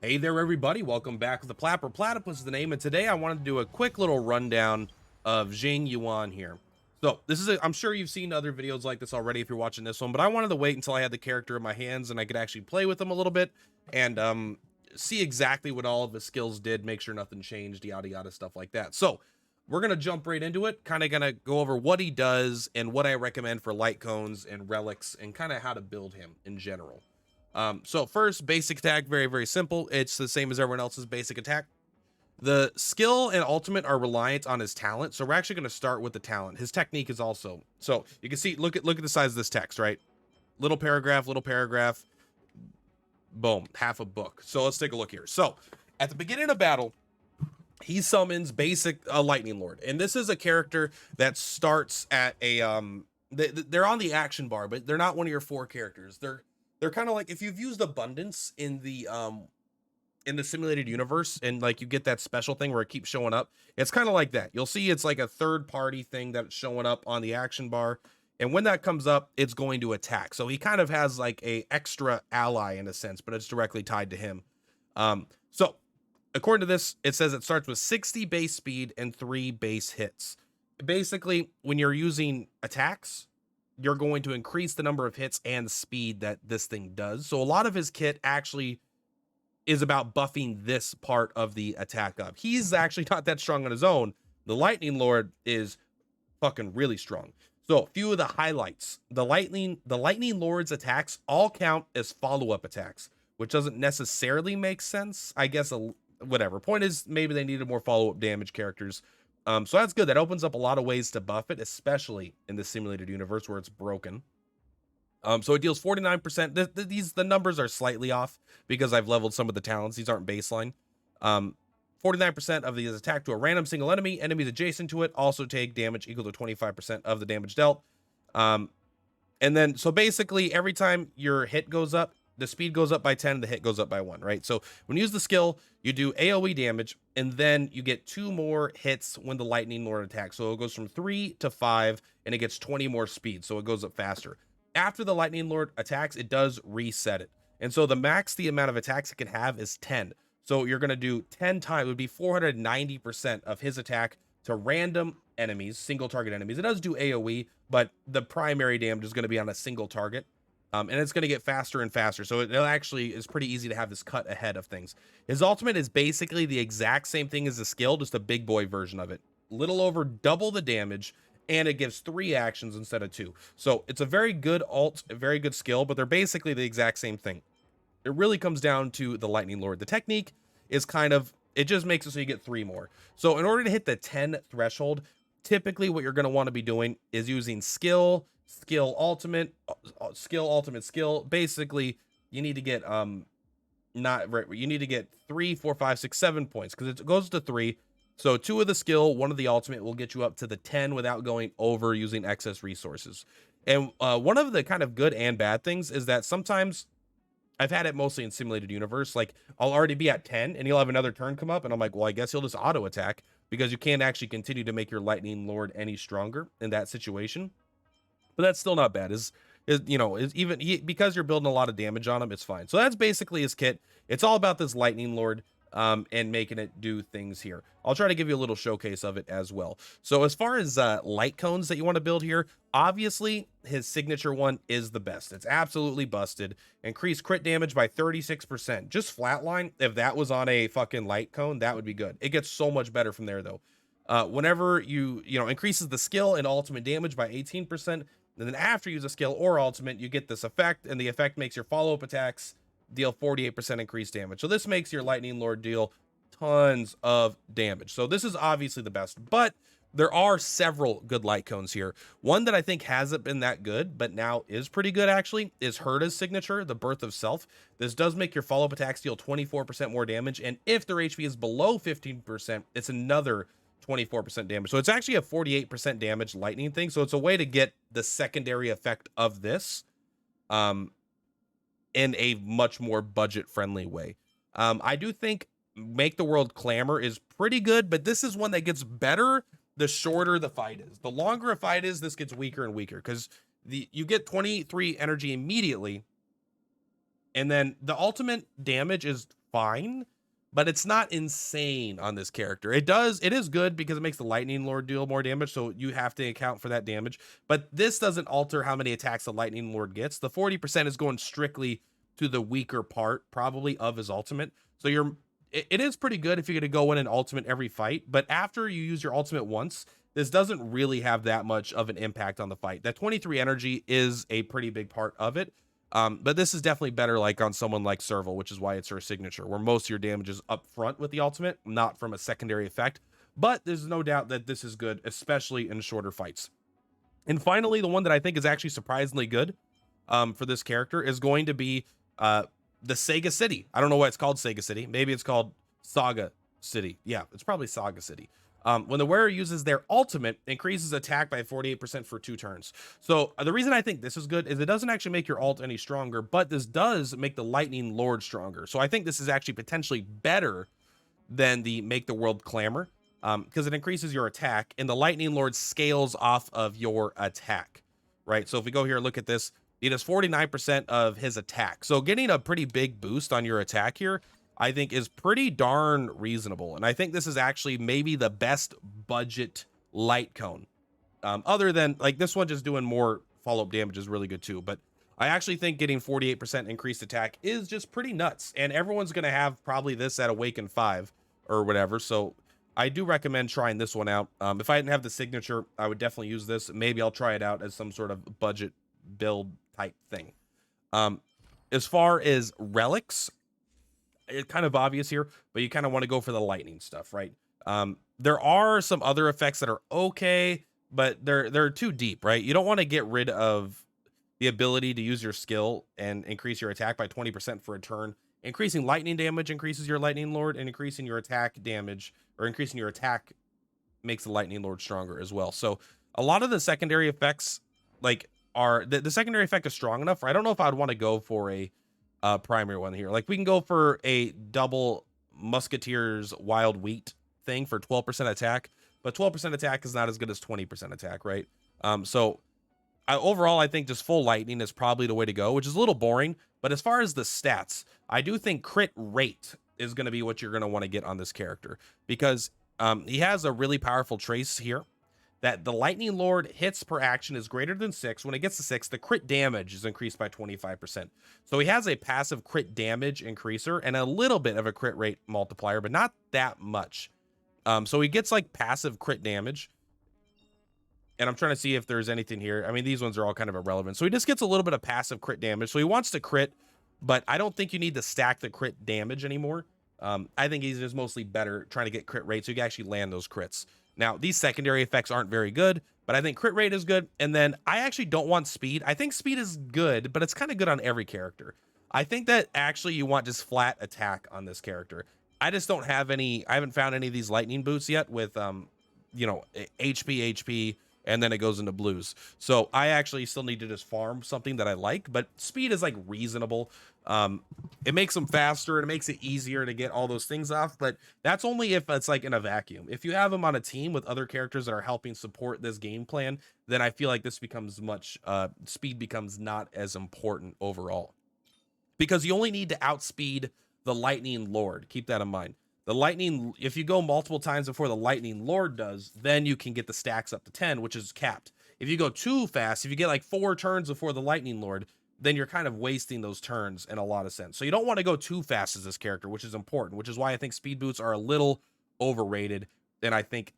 Hey there, everybody. Welcome back to the Plat. Purplatypus is the name, and today I wanted to do a quick little rundown of Jing Yuan here. So this is I'm sure you've seen other videos like this already if you're watching this one, but I wanted to wait until I had the character in my hands and I could actually play with him a little bit and see exactly what all of his skills did, make sure nothing changed, yada yada, stuff like that. So we're gonna jump right into it, kind of gonna go over what he does and what I recommend for light cones and relics and kind of how to build him in general. So first, basic attack, very, very simple. It's the same as everyone else's basic attack. The skill and ultimate are reliant on his talent. So we're actually going to start with the talent. His technique is also, so you can see, look at the size of this text, right? Little paragraph, boom, half a book. So let's take a look here. So at the beginning of battle, he summons basic lightning lord. And this is a character that starts at a, they're on the action bar, but they're not one of your four characters. They're kind of like if you've used abundance in the simulated universe and like you get that special thing where it keeps showing up. It's kind of like that. You'll see it's like a third party thing that's showing up on the action bar. And when that comes up, it's going to attack. So he kind of has like a extra ally in a sense, but it's directly tied to him. So according to this, it says it starts with 60 base speed and 3 base hits. Basically, when you're using attacks, you're going to increase the number of hits and speed that this thing does. So a lot of his kit actually is about buffing this part of the attack up. He's actually not that strong on his own. The Lightning Lord is fucking really strong. So a few of the highlights. The Lightning Lord's attacks all count as follow-up attacks, which doesn't necessarily make sense. I guess whatever. Point is, maybe they needed more follow-up damage characters. So that's good. That opens up a lot of ways to buff it, especially in the simulated universe where it's broken. So it deals 49%. The numbers are slightly off because I've leveled some of the talents. These aren't baseline. 49% of these attack to a random single enemy. Enemies adjacent to it also take damage equal to 25% of the damage dealt. And then, so basically, every time your hit goes up, the speed goes up by 10, the hit goes up by 1, right? So when you use the skill, you do AoE damage, and then you get 2 more hits when the Lightning Lord attacks. So it goes from 3 to 5, and it gets 20 more speed, so it goes up faster. After the Lightning Lord attacks, it does reset it. And so the amount of attacks it can have is 10. So you're going to do 10 times, it would be 490% of his attack to random enemies, single target enemies. It does do AoE, but the primary damage is going to be on a single target. And it's going to get faster and faster. So it actually is pretty easy to have this cut ahead of things. His ultimate is basically the exact same thing as the skill, just a big boy version of it. Little over double the damage, and it gives 3 actions instead of 2. So it's a very good ult, a very good skill, but they're basically the exact same thing. It really comes down to the Lightning Lord. The technique is kind of, it just makes it so you get 3 more. So in order to hit the 10 threshold, typically what you're going to want to be doing is using skill, ultimate, skill. Basically, you need to get not right, you need to get 3, 4, 5, 6, 7 points because it goes to 3. So 2 of the skill, 1 of the ultimate will get you up to the 10 without going over using excess resources. And one of the kind of good and bad things is that sometimes I've had it mostly in simulated universe. Like I'll already be at 10 and you'll have another turn come up and I'm like, well, I guess he'll just auto attack because you can't actually continue to make your Lightning Lord any stronger in that situation. But that's still not bad. Is because you're building a lot of damage on him, it's fine. So that's basically his kit. It's all about this Lightning Lord and making it do things here. I'll try to give you a little showcase of it as well. So as far as light cones that you want to build here, obviously his signature one is the best. It's absolutely busted. Increase crit damage by 36%. Just flatline. If that was on a fucking light cone, that would be good. It gets so much better from there though. Whenever increases the skill and ultimate damage by 18%. And then after you use a skill or ultimate, you get this effect, and the effect makes your follow-up attacks deal 48% increased damage. So this makes your Lightning Lord deal tons of damage. So this is obviously the best, but there are several good light cones here. One that I think hasn't been that good, but now is pretty good actually, is Herta's signature, the Birth of Self. This does make your follow-up attacks deal 24% more damage, and if their HP is below 15%, it's another 24% damage. So it's actually a 48% damage lightning thing. So it's a way to get the secondary effect of this in a much more budget friendly way. I do think Make the World Clamor is pretty good, but this is one that gets better the shorter the fight is. The longer a fight is, this gets weaker and weaker because you get 23 energy immediately, and then the ultimate damage is fine, but it's not insane on this character. It is good because it makes the Lightning Lord deal more damage, so you have to account for that damage. But this doesn't alter how many attacks the Lightning Lord gets. The 40% is going strictly to the weaker part, probably, of his ultimate. So it is pretty good if you're going to go in an ultimate every fight, but after you use your ultimate once, this doesn't really have that much of an impact on the fight. That 23 energy is a pretty big part of it. But this is definitely better like on someone like Serval, which is why it's her signature, where most of your damage is up front with the ultimate, not from a secondary effect. But there's no doubt that this is good, especially in shorter fights. And finally, the one that I think is actually surprisingly good for this character is going to be the Sega City. I don't know why it's called Sega City. Maybe it's called Saga City. Yeah, it's probably Saga City. When the wearer uses their ultimate, increases attack by 48% for 2 turns. So the reason I think this is good is it doesn't actually make your ult any stronger, but this does make the Lightning Lord stronger. So I think this is actually potentially better than the Make the World Clamor, because it increases your attack, and the Lightning Lord scales off of your attack, right? So if we go here and look at this, he does 49% of his attack. So getting a pretty big boost on your attack here, I think, is pretty darn reasonable. And I think this is actually maybe the best budget light cone. Other than, like, this one just doing more follow-up damage is really good too. But I actually think getting 48% increased attack is just pretty nuts. And everyone's going to have probably this at Awaken 5 or whatever. So I do recommend trying this one out. If I didn't have the signature, I would definitely use this. Maybe I'll try it out as some sort of budget build type thing. As far as relics, it's kind of obvious here, but you kind of want to go for the lightning stuff, right? There are some other effects that are okay, but they're too deep, right? You don't want to get rid of the ability to use your skill and increase your attack by 20% for a turn. Increasing lightning damage increases your Lightning Lord, and increasing your attack damage, or increasing your attack, makes the Lightning Lord stronger as well. So a lot of the secondary effects, like, are the secondary effect is strong enough. I don't know if I'd want to go for a primary one here. Like, we can go for a double Musketeers Wild Wheat thing for 12% attack, but 12% attack is not as good as 20% attack, right? So overall, I think just full lightning is probably the way to go, which is a little boring. But as far as the stats, I do think crit rate is going to be what you're going to want to get on this character, because he has a really powerful trace here that the Lightning Lord hits per action is greater than 6. When it gets to 6, the crit damage is increased by 25%. So he has a passive crit damage increaser and a little bit of a crit rate multiplier, but not that much. So he gets like passive crit damage. And I'm trying to see if there's anything here. I mean, these ones are all kind of irrelevant. So he just gets a little bit of passive crit damage. So he wants to crit, but I don't think you need to stack the crit damage anymore. I think he's just mostly better trying to get crit rate so you can actually land those crits. Now, these secondary effects aren't very good, but I think crit rate is good. And then I actually don't want speed. I think speed is good, but it's kind of good on every character. I think that actually you want just flat attack on this character. I just don't have any, I haven't found any of these lightning boots yet with, you know, HP, and then it goes into blues. So I actually still need to just farm something that I like, but speed is like reasonable. It makes them faster and it makes it easier to get all those things off, but that's only if it's like in a vacuum. If you have them on a team with other characters that are helping support this game plan, then I feel like this becomes much, speed becomes not as important overall, because you only need to outspeed the Lightning Lord. Keep that in mind. The lightning, if you go multiple times before the Lightning Lord does, then you can get the stacks up to 10, which is capped. If you go too fast, if you get like 4 turns before the Lightning Lord, then you're kind of wasting those turns in a lot of sense. So you don't want to go too fast as this character, which is important, which is why I think speed boots are a little overrated. And I think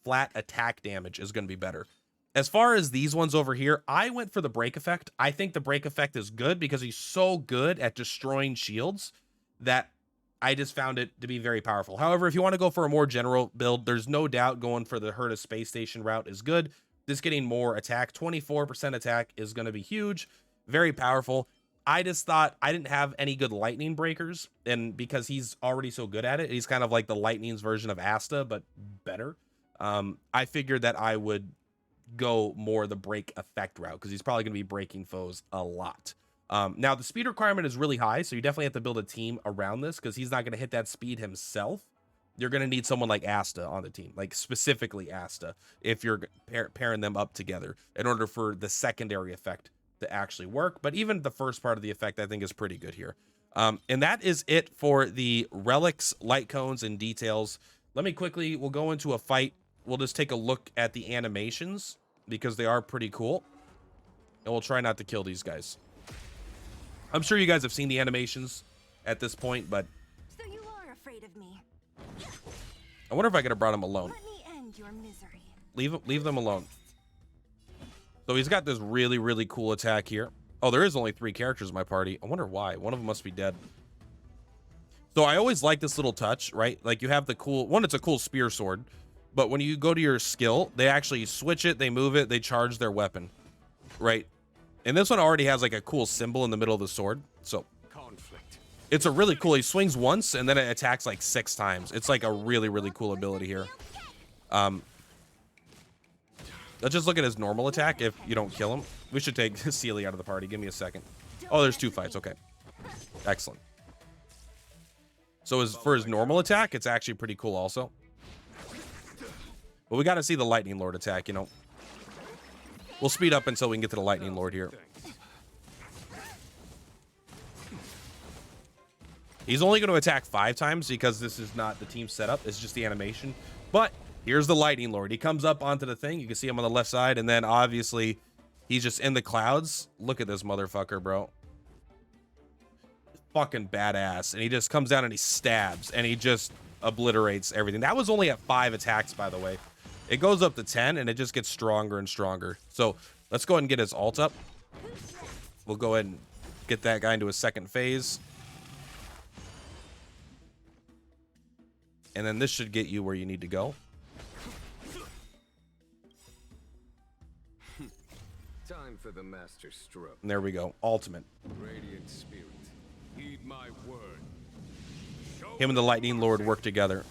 flat attack damage is going to be better. As far as these ones over here, I went for the break effect. I think the break effect is good because he's so good at destroying shields that I just found it to be very powerful. However, if you want to go for a more general build, there's no doubt going for the Herta Space Station route is good. Just getting more attack, 24% attack is going to be huge, very powerful. I just thought I didn't have any good lightning breakers, and because he's already so good at it, he's kind of like the lightning's version of Asta, but better. I figured that I would go more the break effect route because he's probably going to be breaking foes a lot. Now the speed requirement is really high, so you definitely have to build a team around this because he's not going to hit that speed himself. You're going to need someone like Asta on the team, like specifically Asta, if you're pairing them up together in order for the secondary effect to actually work. But even the first part of the effect, I think, is pretty good here. And that is it for the relics, light cones, and details. Let me quickly, we'll go into a fight. We'll just take a look at the animations because they are pretty cool. And we'll try not to kill these guys. I'm sure you guys have seen the animations at this point, but So you are afraid of me. I wonder if I could have brought him alone. Let me end your misery. Leave them alone. So he's got this really, really cool attack here. Oh, there is only 3 characters in my party. I wonder why. One of them must be dead. So I always like this little touch, right? Like you have the cool one, it's a cool spear sword, but when you go to your skill, they actually switch it, they move it, they charge their weapon, right? And this one already has like a cool symbol in the middle of the sword. So it's a really cool, he swings once and then it attacks like 6 times. It's like a really, really cool ability here. Let's just look at his normal attack if you don't kill him. We should take Sealy out of the party. Give me a second. Oh, there's 2 fights. Okay. Excellent. So for his normal attack, it's actually pretty cool also. But we got to see the Lightning Lord attack, you know. We'll speed up until we can get to the Lightning Lord here. He's only going to attack 5 times because this is not the team setup. It's just the animation. But here's the Lightning Lord. He comes up onto the thing. You can see him on the left side. And then obviously he's just in the clouds. Look at this motherfucker, bro. Fucking badass. And he just comes down and he stabs. And he just obliterates everything. That was only at 5 attacks, by the way. It goes up to 10 and it just gets stronger and stronger. So let's go ahead and get his ult up. We'll go ahead and get that guy into his second phase. And then this should get you where you need to go. Time for the master stroke. And there we go. Ultimate. Radiant spirit, heed my word. Him and the Lightning Lord work together.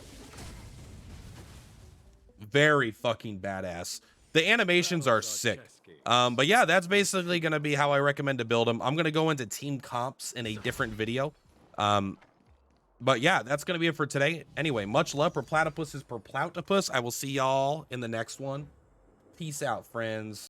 Very fucking badass. The animations are sick. But yeah, that's basically going to be how I recommend to build them. I'm going to go into team comps in a different video. But yeah, that's going to be it for today. Anyway, much love. Purplatypus is Purplatypus. I will see y'all in the next one. Peace out, friends.